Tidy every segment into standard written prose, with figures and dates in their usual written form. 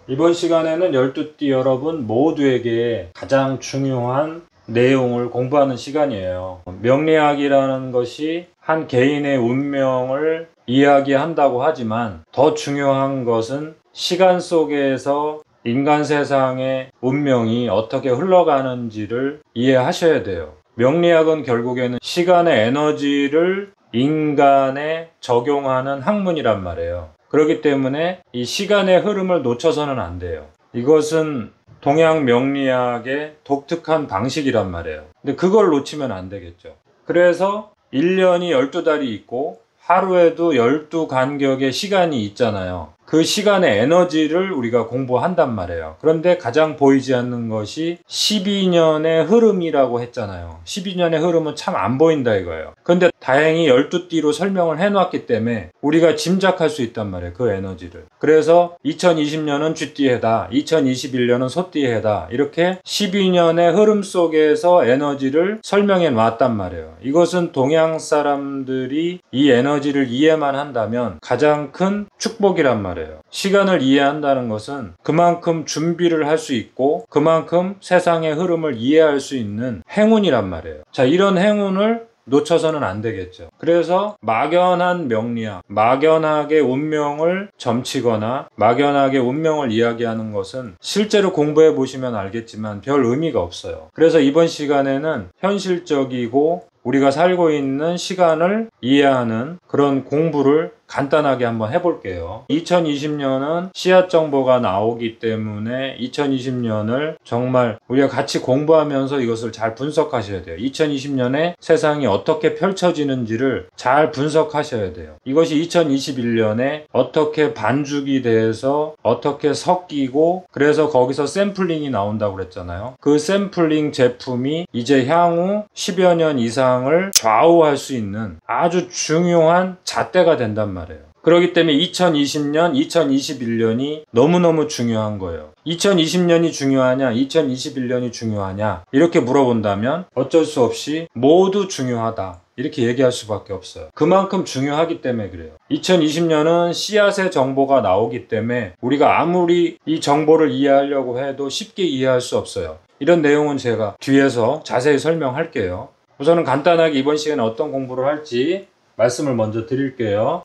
이번 시간에는 12띠 여러분 모두에게 가장 중요한 내용을 공부하는 시간이에요. 명리학이라는 것이 한 개인의 운명을 이야기한다고 하지만 더 중요한 것은 시간 속에서 인간 세상의 운명이 어떻게 흘러가는지를 이해하셔야 돼요. 명리학은 결국에는 시간의 에너지를 인간에 적용하는 학문이란 말이에요. 그렇기 때문에 이 시간의 흐름을 놓쳐서는 안 돼요. 이것은 동양 명리학의 독특한 방식이란 말이에요. 근데 그걸 놓치면 안 되겠죠. 그래서 1년이 12달이 있고 하루에도 12간격의 시간이 있잖아요. 그 시간의 에너지를 우리가 공부한단 말이에요. 그런데 가장 보이지 않는 것이 12년의 흐름이라고 했잖아요. 12년의 흐름은 참 안 보인다 이거예요. 그런데 다행히 12띠로 설명을 해놨기 때문에 우리가 짐작할 수 있단 말이에요. 그 에너지를. 그래서 2020년은 쥐띠해다, 2021년은 소띠해다, 이렇게 12년의 흐름 속에서 에너지를 설명해 놨단 말이에요. 이것은 동양 사람들이 이 에너지를 이해만 한다면 가장 큰 축복이란 말이에요. 시간을 이해한다는 것은 그만큼 준비를 할 수 있고 그만큼 세상의 흐름을 이해할 수 있는 행운이란 말이에요. 자, 이런 행운을 놓쳐서는 안 되겠죠. 그래서 막연한 명리학, 막연하게 운명을 점치거나 막연하게 운명을 이야기하는 것은 실제로 공부해 보시면 알겠지만 별 의미가 없어요. 그래서 이번 시간에는 현실적이고 우리가 살고 있는 시간을 이해하는 그런 공부를 간단하게 한번 해볼게요. 2020년은 씨앗 정보가 나오기 때문에 2020년을 정말 우리가 같이 공부하면서 이것을 잘 분석하셔야 돼요. 2020년에 세상이 어떻게 펼쳐지는지를 잘 분석하셔야 돼요. 이것이 2021년에 어떻게 반죽이 돼서 어떻게 섞이고 그래서 거기서 샘플링이 나온다고 그랬잖아요. 그 샘플링 제품이 이제 향후 10여 년 이상을 좌우할 수 있는 아주 중요한 잣대가 된단 말이에요. 그렇기 때문에 2020년, 2021년이 너무너무 중요한 거예요. 2020년이 중요하냐, 2021년이 중요하냐 이렇게 물어본다면 어쩔 수 없이 모두 중요하다 이렇게 얘기할 수밖에 없어요. 그만큼 중요하기 때문에 그래요. 2020년은 씨앗의 정보가 나오기 때문에 우리가 아무리 이 정보를 이해하려고 해도 쉽게 이해할 수 없어요. 이런 내용은 제가 뒤에서 자세히 설명할게요. 우선은 간단하게 이번 시간에 어떤 공부를 할지 말씀을 먼저 드릴게요.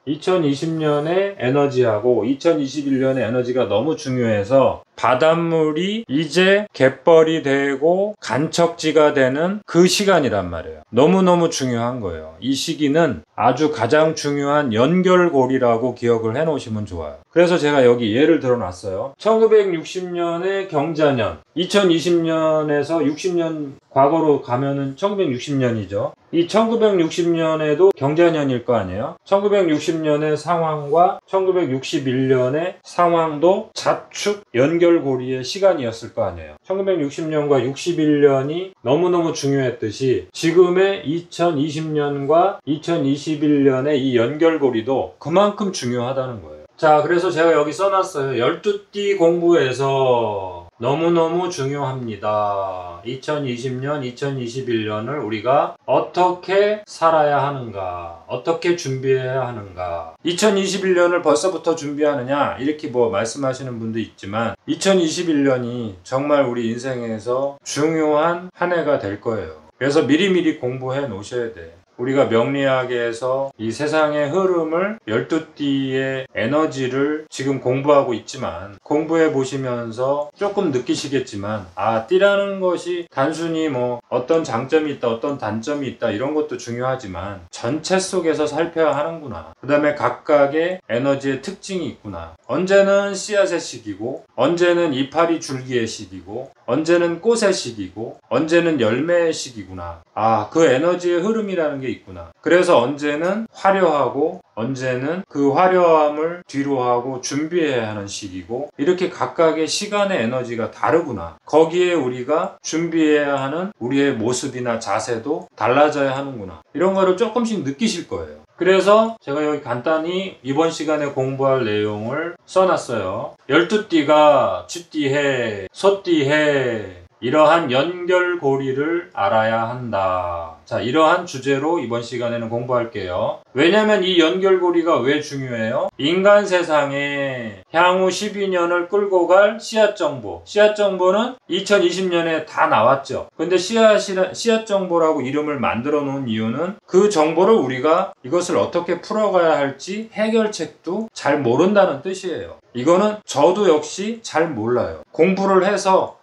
2020년의 에너지하고 2021년의 에너지가 너무 중요해서 바닷물이 이제 갯벌이 되고 간척지가 되는 그 시간이란 말이에요. 너무너무 중요한 거예요. 이 시기는 아주 가장 중요한 연결고리라고 기억을 해 놓으시면 좋아요. 그래서 제가 여기 예를 들어 놨어요. 1960년의 경자년, 2020년에서 60년 과거로 가면은 1960년이죠. 이 1960년에도 경자년일 거 아니에요? 1960년의 상황과 1961년의 상황도 자축 연결고리의 시간이었을 거 아니에요. 1960년과 61년이 너무너무 중요했듯이 지금의 2020년과 2021년의 이 연결고리도 그만큼 중요하다는 거예요. 자, 그래서 제가 여기 써놨어요. 12띠 공부에서 너무너무 중요합니다. 2020년, 2021년을 우리가 어떻게 살아야 하는가, 어떻게 준비해야 하는가. 2021년을 벌써부터 준비하느냐 이렇게 말씀하시는 분도 있지만 2021년이 정말 우리 인생에서 중요한 한 해가 될 거예요. 그래서 미리미리 공부해 놓으셔야 돼요. 우리가 명리학에서 이 세상의 흐름을 12띠의 에너지를 지금 공부하고 있지만 공부해 보시면서 조금 느끼시겠지만 띠라는 것이 단순히 어떤 장점이 있다 어떤 단점이 있다 이런 것도 중요하지만 전체 속에서 살펴야 하는구나. 그 다음에 각각의 에너지의 특징이 있구나. 언제는 씨앗의 시기고 언제는 이파리 줄기의 시기고 언제는 꽃의 시기고 언제는 열매의 시기구나. 그 에너지의 흐름이라는 게 있구나. 그래서 언제는 화려하고 언제는 그 화려함을 뒤로 하고 준비해야 하는 시기고 이렇게 각각의 시간의 에너지가 다르구나. 거기에 우리가 준비해야 하는 우리의 모습이나 자세도 달라져야 하는구나. 이런 거를 조금씩 느끼실 거예요. 그래서 제가 여기 간단히 이번 시간에 공부할 내용을 써놨어요. 12띠가 쥐띠해, 소띠해, 이러한 연결고리를 알아야 한다. 자, 이러한 주제로 이번 시간에는 공부할게요. 왜냐면 이 연결고리가 왜 중요해요? 인간 세상에 향후 12년을 끌고 갈 씨앗 정보. 씨앗 정보는 2020년에 다 나왔죠. 근데 씨앗 정보라고 이름을 만들어 놓은 이유는 그 정보를 우리가 이것을 어떻게 풀어가야 할지 해결책도 잘 모른다는 뜻이에요. 이거는 저도 역시 잘 몰라요. 공부를 해서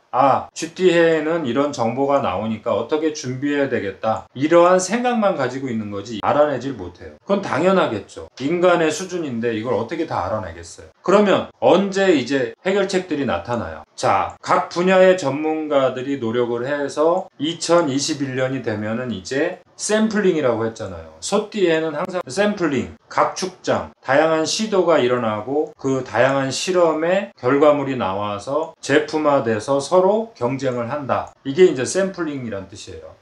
GT해에는 이런 정보가 나오니까 어떻게 준비해야 되겠다. 이러한 생각만 가지고 있는 거지 알아내질 못해요. 그건 당연하겠죠. 인간의 수준인데 이걸 어떻게 다 알아내겠어요. 그러면 언제 이제 해결책들이 나타나요? 자, 각 분야의 전문가들이 노력을 해서 2021년이 되면은 이제 샘플링이라고 했잖아요. 소띠에는 항상 샘플링, 각축장, 다양한 시도가 일어나고 그 다양한 실험의 결과물이 나와서 제품화돼서 서로 경쟁을 한다. 이게 이제 샘플링이란 뜻이에요.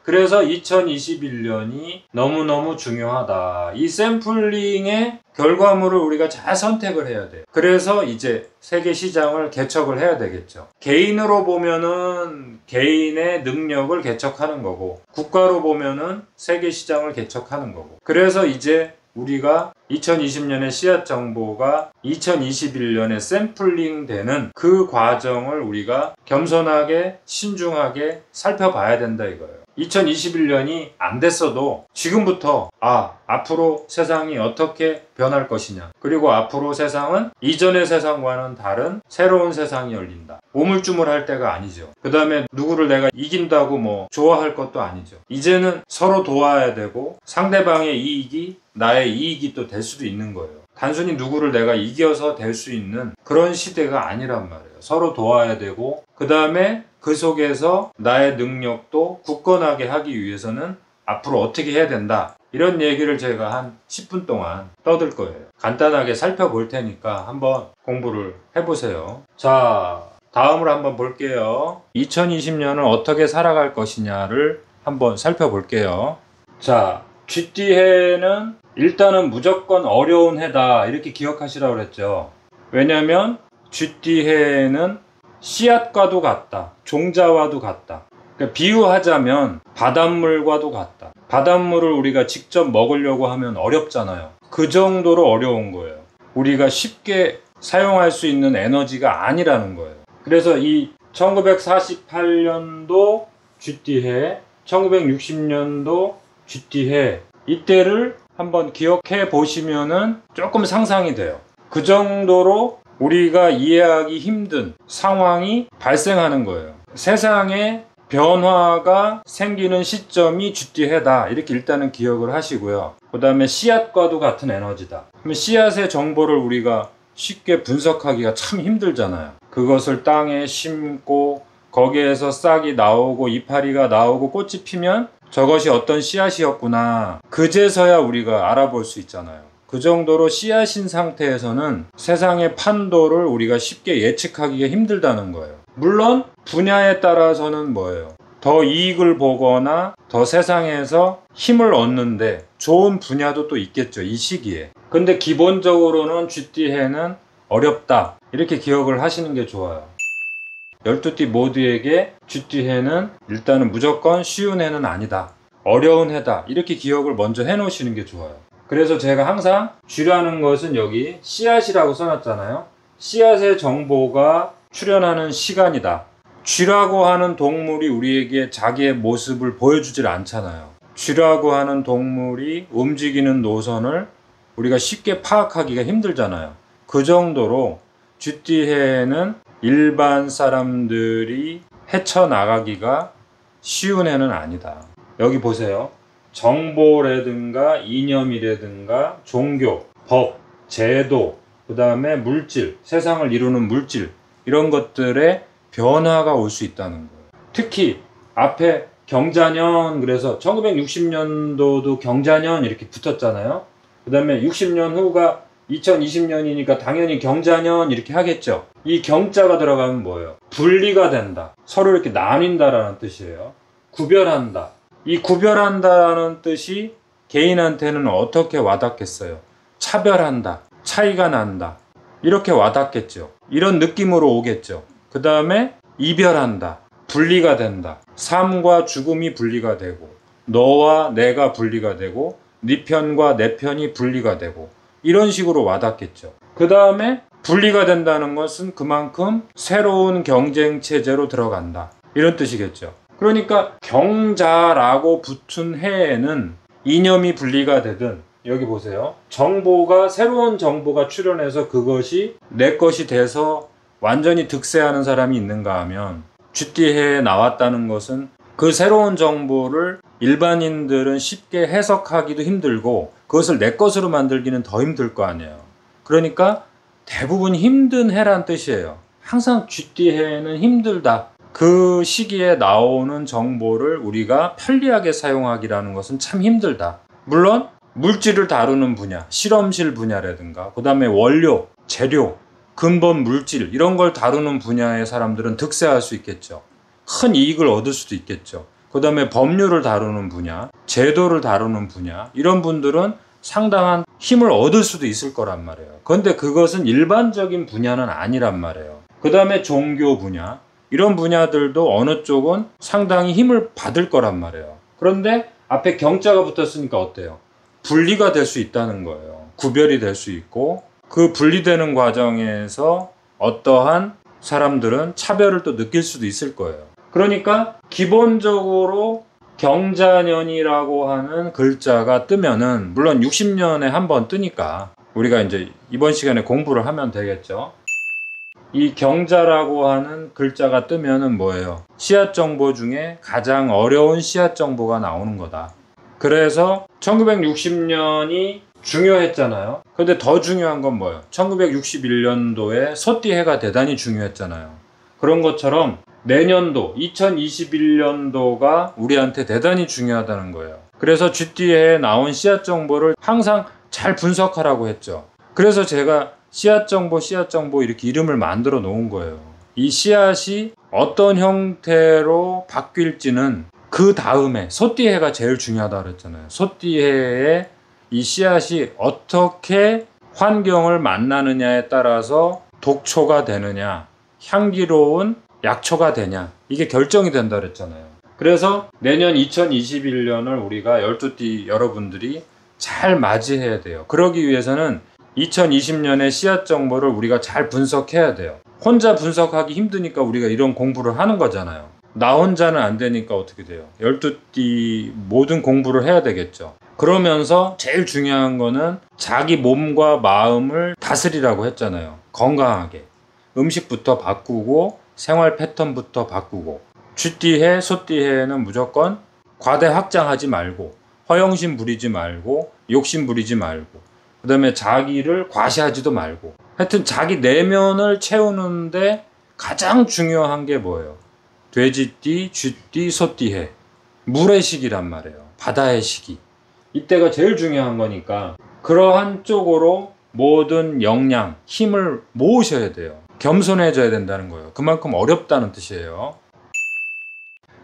그래서 2021년이 너무너무 중요하다. 이 샘플링의 결과물을 우리가 잘 선택을 해야 돼요. 그래서 이제 세계 시장을 개척을 해야 되겠죠. 개인으로 보면은 개인의 능력을 개척하는 거고, 국가로 보면은 세계 시장을 개척하는 거고. 그래서 이제 우리가 2020년의 씨앗 정보가 2021년에 샘플링 되는 그 과정을 우리가 겸손하게 신중하게 살펴봐야 된다 이거예요. 2021년이 안 됐어도 지금부터 앞으로 세상이 어떻게 변할 것이냐, 그리고 앞으로 세상은 이전의 세상과는 다른 새로운 세상이 열린다. 우물쭈물할 때가 아니죠. 그 다음에 누구를 내가 이긴다고 뭐 좋아할 것도 아니죠. 이제는 서로 도와야 되고 상대방의 이익이 나의 이익이 또 될 수도 있는 거예요. 단순히 누구를 내가 이겨서 될 수 있는 그런 시대가 아니란 말이에요. 서로 도와야 되고, 그 다음에 그 속에서 나의 능력도 굳건하게 하기 위해서는 앞으로 어떻게 해야 된다. 이런 얘기를 제가 한 10분 동안 떠들 거예요. 간단하게 살펴볼 테니까 한번 공부를 해보세요. 자, 다음으로 한번 볼게요. 2020년을 어떻게 살아갈 것이냐를 한번 살펴볼게요. 자, GT해는 일단은 무조건 어려운 해다 이렇게 기억하시라고 그랬죠. 왜냐면 GT해는 씨앗과도 같다. 종자와도 같다. 그러니까 비유하자면 바닷물과도 같다. 바닷물을 우리가 직접 먹으려고 하면 어렵잖아요. 그 정도로 어려운 거예요. 우리가 쉽게 사용할 수 있는 에너지가 아니라는 거예요. 그래서 이 1948년도 GT해, 1960년도 GT해, 이때를 한번 기억해 보시면은 조금 상상이 돼요. 그 정도로 우리가 이해하기 힘든 상황이 발생하는 거예요. 세상에 변화가 생기는 시점이 GT해다. 이렇게 일단은 기억을 하시고요. 그 다음에 씨앗과도 같은 에너지다. 그러면 씨앗의 정보를 우리가 쉽게 분석하기가 참 힘들잖아요. 그것을 땅에 심고 거기에서 싹이 나오고 이파리가 나오고 꽃이 피면 저것이 어떤 씨앗이었구나. 그제서야 우리가 알아볼 수 있잖아요. 그 정도로 씨앗인 상태에서는 세상의 판도를 우리가 쉽게 예측하기가 힘들다는 거예요. 물론 분야에 따라서는 뭐예요? 더 이익을 보거나 더 세상에서 힘을 얻는데 좋은 분야도 또 있겠죠. 이 시기에. 근데 기본적으로는 GT해는 어렵다. 이렇게 기억을 하시는 게 좋아요. 12띠 모두에게 GT해는 일단은 무조건 쉬운 해는 아니다. 어려운 해다. 이렇게 기억을 먼저 해놓으시는 게 좋아요. 그래서 제가 항상 쥐라는 것은 여기 씨앗이라고 써놨잖아요. 씨앗의 정보가 출현하는 시간이다. 쥐라고 하는 동물이 우리에게 자기의 모습을 보여주질 않잖아요. 쥐라고 하는 동물이 움직이는 노선을 우리가 쉽게 파악하기가 힘들잖아요. 그 정도로 GT해는 일반 사람들이 헤쳐나가기가 쉬운 해는 아니다. 여기 보세요. 정보라든가 이념이라든가 종교, 법, 제도, 그 다음에 물질, 세상을 이루는 물질, 이런 것들의 변화가 올 수 있다는 거예요. 특히 앞에 경자년, 그래서 1960년도도 경자년 이렇게 붙었잖아요. 그 다음에 60년 후가 2020년이니까 당연히 경자년 이렇게 하겠죠. 이 경자가 들어가면 뭐예요? 분리가 된다. 서로 이렇게 나뉜다라는 뜻이에요. 구별한다. 이 구별한다는 뜻이 개인한테는 어떻게 와닿겠어요? 차별한다. 차이가 난다. 이렇게 와닿겠죠. 이런 느낌으로 오겠죠. 그 다음에 이별한다. 분리가 된다. 삶과 죽음이 분리가 되고 너와 내가 분리가 되고 네 편과 내 편이 분리가 되고 이런 식으로 와닿겠죠. 그 다음에 분리가 된다는 것은 그만큼 새로운 경쟁 체제로 들어간다. 이런 뜻이겠죠. 그러니까 경자라고 붙은 해에는 이념이 분리가 되든 여기 보세요. 정보가 새로운 정보가 출현해서 그것이 내 것이 돼서 완전히 득세하는 사람이 있는가 하면 쥐띠해에 나왔다는 것은 그 새로운 정보를 일반인들은 쉽게 해석하기도 힘들고 그것을 내 것으로 만들기는 더 힘들 거 아니에요. 그러니까 대부분 힘든 해란 뜻이에요. 항상 쥐띠해에는 힘들다. 그 시기에 나오는 정보를 우리가 편리하게 사용하기라는 것은 참 힘들다. 물론 물질을 다루는 분야, 실험실 분야라든가 그 다음에 원료, 재료, 근본 물질 이런 걸 다루는 분야의 사람들은 득세할 수 있겠죠. 큰 이익을 얻을 수도 있겠죠. 그 다음에 법률을 다루는 분야, 제도를 다루는 분야 이런 분들은 상당한 힘을 얻을 수도 있을 거란 말이에요. 그런데 그것은 일반적인 분야는 아니란 말이에요. 그 다음에 종교 분야 이런 분야들도 어느 쪽은 상당히 힘을 받을 거란 말이에요. 그런데 앞에 경자가 붙었으니까 어때요? 분리가 될 수 있다는 거예요. 구별이 될 수 있고 그 분리되는 과정에서 어떠한 사람들은 차별을 또 느낄 수도 있을 거예요. 그러니까 기본적으로 경자년이라고 하는 글자가 뜨면은 물론 60년에 한 번 뜨니까 우리가 이제 이번 시간에 공부를 하면 되겠죠. 이 경자라고 하는 글자가 뜨면은 뭐예요? 씨앗 정보 중에 가장 어려운 씨앗 정보가 나오는 거다. 그래서 1960년이 중요했잖아요. 근데 더 중요한 건 뭐예요? 1961년도에 소띠해가 대단히 중요했잖아요. 그런 것처럼 내년도 2021년도가 우리한테 대단히 중요하다는 거예요. 그래서 쥐띠해에 나온 씨앗 정보를 항상 잘 분석하라고 했죠. 그래서 제가 씨앗 정보 이렇게 이름을 만들어 놓은 거예요. 이 씨앗이 어떤 형태로 바뀔지는 그 다음에 소띠해가 제일 중요하다고 그랬잖아요. 소띠해에 이 씨앗이 어떻게 환경을 만나느냐에 따라서 독초가 되느냐, 향기로운 약초가 되냐, 이게 결정이 된다 그랬잖아요. 그래서 내년 2021년을 우리가 12띠 여러분들이 잘 맞이해야 돼요. 그러기 위해서는 2020년의 씨앗 정보를 우리가 잘 분석해야 돼요. 혼자 분석하기 힘드니까 우리가 이런 공부를 하는 거잖아요. 나 혼자는 안 되니까 어떻게 돼요? 12띠 모든 공부를 해야 되겠죠. 그러면서 제일 중요한 거는 자기 몸과 마음을 다스리라고 했잖아요. 건강하게. 음식부터 바꾸고 생활 패턴부터 바꾸고 쥐띠해, 소띠해는 무조건 과대 확장하지 말고 허영심 부리지 말고 욕심 부리지 말고 그 다음에 자기를 과시하지도 말고 하여튼 자기 내면을 채우는데 가장 중요한 게 뭐예요? 돼지띠, 쥐띠, 소띠해 물의 시기란 말이에요. 바다의 시기. 이때가 제일 중요한 거니까 그러한 쪽으로 모든 역량, 힘을 모으셔야 돼요. 겸손해져야 된다는 거예요. 그만큼 어렵다는 뜻이에요.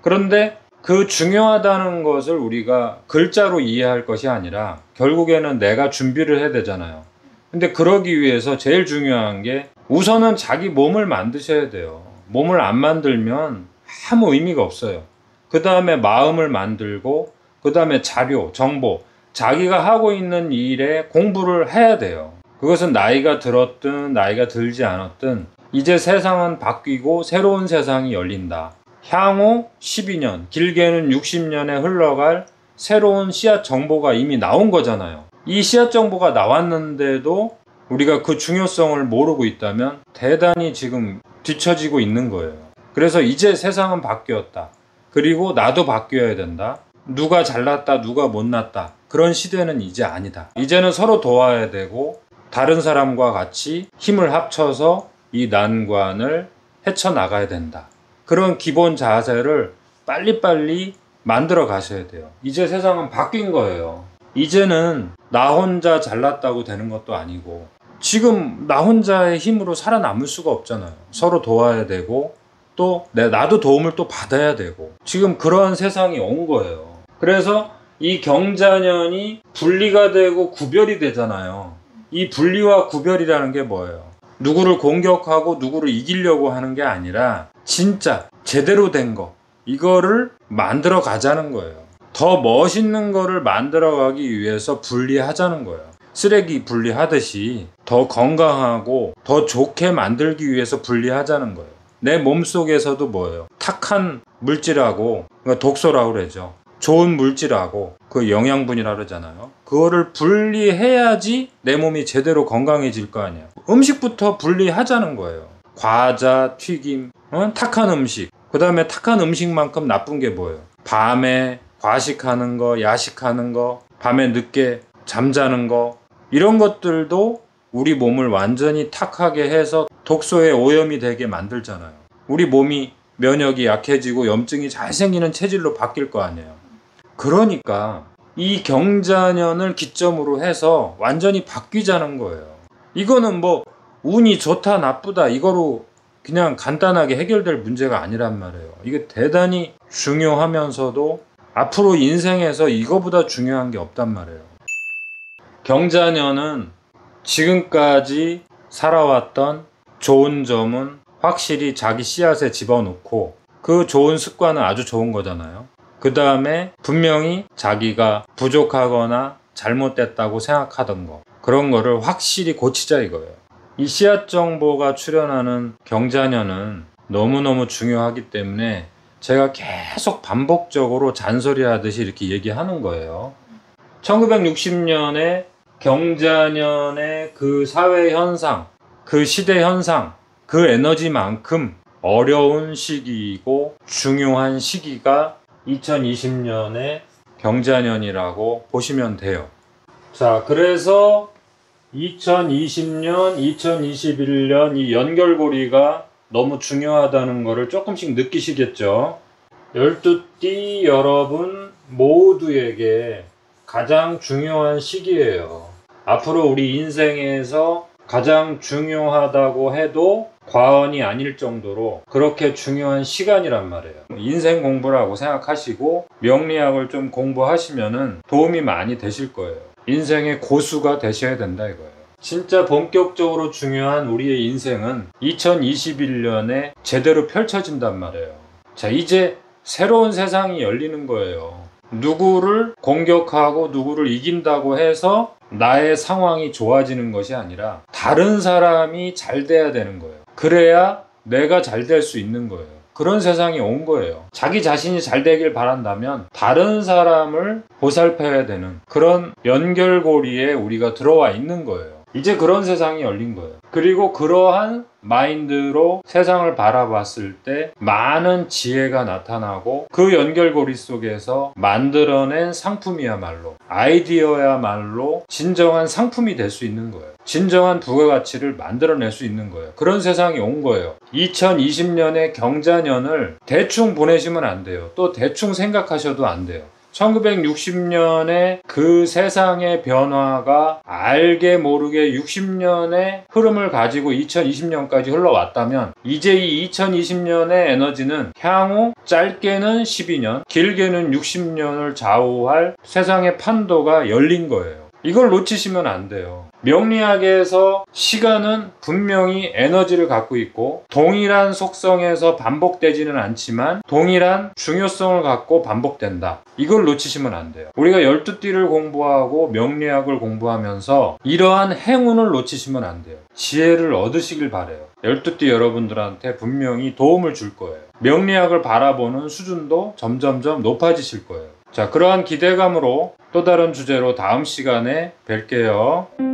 그런데 그 중요하다는 것을 우리가 글자로 이해할 것이 아니라 결국에는 내가 준비를 해야 되잖아요. 근데 그러기 위해서 제일 중요한 게 우선은 자기 몸을 만드셔야 돼요. 몸을 안 만들면 아무 의미가 없어요. 그 다음에 마음을 만들고 그 다음에 자료, 정보, 자기가 하고 있는 일에 공부를 해야 돼요. 그것은 나이가 들었든 나이가 들지 않았든 이제 세상은 바뀌고 새로운 세상이 열린다. 향후 12년, 길게는 60년에 흘러갈 새로운 씨앗 정보가 이미 나온 거잖아요. 이 씨앗 정보가 나왔는데도 우리가 그 중요성을 모르고 있다면 대단히 지금 뒤처지고 있는 거예요. 그래서 이제 세상은 바뀌었다. 그리고 나도 바뀌어야 된다. 누가 잘났다, 누가 못났다. 그런 시대는 이제 아니다. 이제는 서로 도와야 되고 다른 사람과 같이 힘을 합쳐서 이 난관을 헤쳐나가야 된다. 그런 기본 자세를 빨리빨리 만들어 가셔야 돼요. 이제 세상은 바뀐 거예요. 이제는 나 혼자 잘났다고 되는 것도 아니고 지금 나 혼자의 힘으로 살아남을 수가 없잖아요. 서로 도와야 되고 또 나도 도움을 또 받아야 되고 지금 그런 세상이 온 거예요. 그래서 이 경자년이 분리가 되고 구별이 되잖아요. 이 분리와 구별이라는 게 뭐예요? 누구를 공격하고 누구를 이기려고 하는 게 아니라 진짜 제대로 된 거, 이거를 만들어 가자는 거예요. 더 멋있는 거를 만들어 가기 위해서 분리하자는 거예요. 쓰레기 분리하듯이 더 건강하고 더 좋게 만들기 위해서 분리하자는 거예요. 내 몸속에서도 뭐예요? 탁한 물질하고, 그러니까 독소라고 그러죠. 좋은 물질하고 그 영양분이라 그러잖아요. 그거를 분리해야지 내 몸이 제대로 건강해질 거 아니에요. 음식부터 분리하자는 거예요. 과자, 튀김, 탁한 음식. 그 다음에 탁한 음식만큼 나쁜 게 뭐예요? 밤에 과식하는 거, 야식하는 거, 밤에 늦게 잠자는 거, 이런 것들도 우리 몸을 완전히 탁하게 해서 독소에 오염이 되게 만들잖아요. 우리 몸이 면역이 약해지고 염증이 잘 생기는 체질로 바뀔 거 아니에요. 그러니까 이 경자년을 기점으로 해서 완전히 바뀌자는 거예요. 이거는 뭐 운이 좋다 나쁘다 이거로 그냥 간단하게 해결될 문제가 아니란 말이에요. 이게 대단히 중요하면서도 앞으로 인생에서 이거보다 중요한 게 없단 말이에요. 경자년은 지금까지 살아왔던 좋은 점은 확실히 자기 씨앗에 집어넣고 그 좋은 습관은 아주 좋은 거잖아요. 그 다음에 분명히 자기가 부족하거나 잘못됐다고 생각하던 거, 그런 거를 확실히 고치자 이거예요. 이 씨앗 정보가 출현하는 경자년은 너무너무 중요하기 때문에 제가 계속 반복적으로 잔소리하듯이 이렇게 얘기하는 거예요. 1960년에 경자년의 그 사회 현상, 그 시대 현상, 그 에너지만큼 어려운 시기이고 중요한 시기가 2020년의 경자년이라고 보시면 돼요. 자, 그래서 2020년, 2021년 이 연결고리가 너무 중요하다는 것을 조금씩 느끼시겠죠? 12띠 여러분 모두에게 가장 중요한 시기예요. 앞으로 우리 인생에서 가장 중요하다고 해도 과언이 아닐 정도로 그렇게 중요한 시간이란 말이에요. 인생 공부라고 생각하시고 명리학을 좀 공부하시면은 도움이 많이 되실 거예요. 인생의 고수가 되셔야 된다 이거예요. 진짜 본격적으로 중요한 우리의 인생은 2021년에 제대로 펼쳐진단 말이에요. 자, 이제 새로운 세상이 열리는 거예요. 누구를 공격하고 누구를 이긴다고 해서 나의 상황이 좋아지는 것이 아니라 다른 사람이 잘 돼야 되는 거예요. 그래야 내가 잘 될 수 있는 거예요. 그런 세상이 온 거예요. 자기 자신이 잘 되길 바란다면 다른 사람을 보살펴야 되는 그런 연결고리에 우리가 들어와 있는 거예요. 이제 그런 세상이 열린 거예요. 그리고 그러한 마인드로 세상을 바라봤을 때 많은 지혜가 나타나고 그 연결고리 속에서 만들어낸 상품이야말로, 아이디어야말로 진정한 상품이 될 수 있는 거예요. 진정한 부가가치를 만들어낼 수 있는 거예요. 그런 세상이 온 거예요. 2020년의 경자년을 대충 보내시면 안 돼요. 또 대충 생각하셔도 안 돼요. 1960년에 그 세상의 변화가 알게 모르게 60년의 흐름을 가지고 2020년까지 흘러왔다면 이제 이 2020년의 에너지는 향후 짧게는 12년, 길게는 60년을 좌우할 세상의 판도가 열린 거예요. 이걸 놓치시면 안 돼요. 명리학에서 시간은 분명히 에너지를 갖고 있고 동일한 속성에서 반복되지는 않지만 동일한 중요성을 갖고 반복된다. 이걸 놓치시면 안 돼요. 우리가 12띠를 공부하고 명리학을 공부하면서 이러한 행운을 놓치시면 안 돼요. 지혜를 얻으시길 바라요. 12띠 여러분들한테 분명히 도움을 줄 거예요. 명리학을 바라보는 수준도 점점점 높아지실 거예요. 자, 그러한 기대감으로 또 다른 주제로 다음 시간에 뵐게요.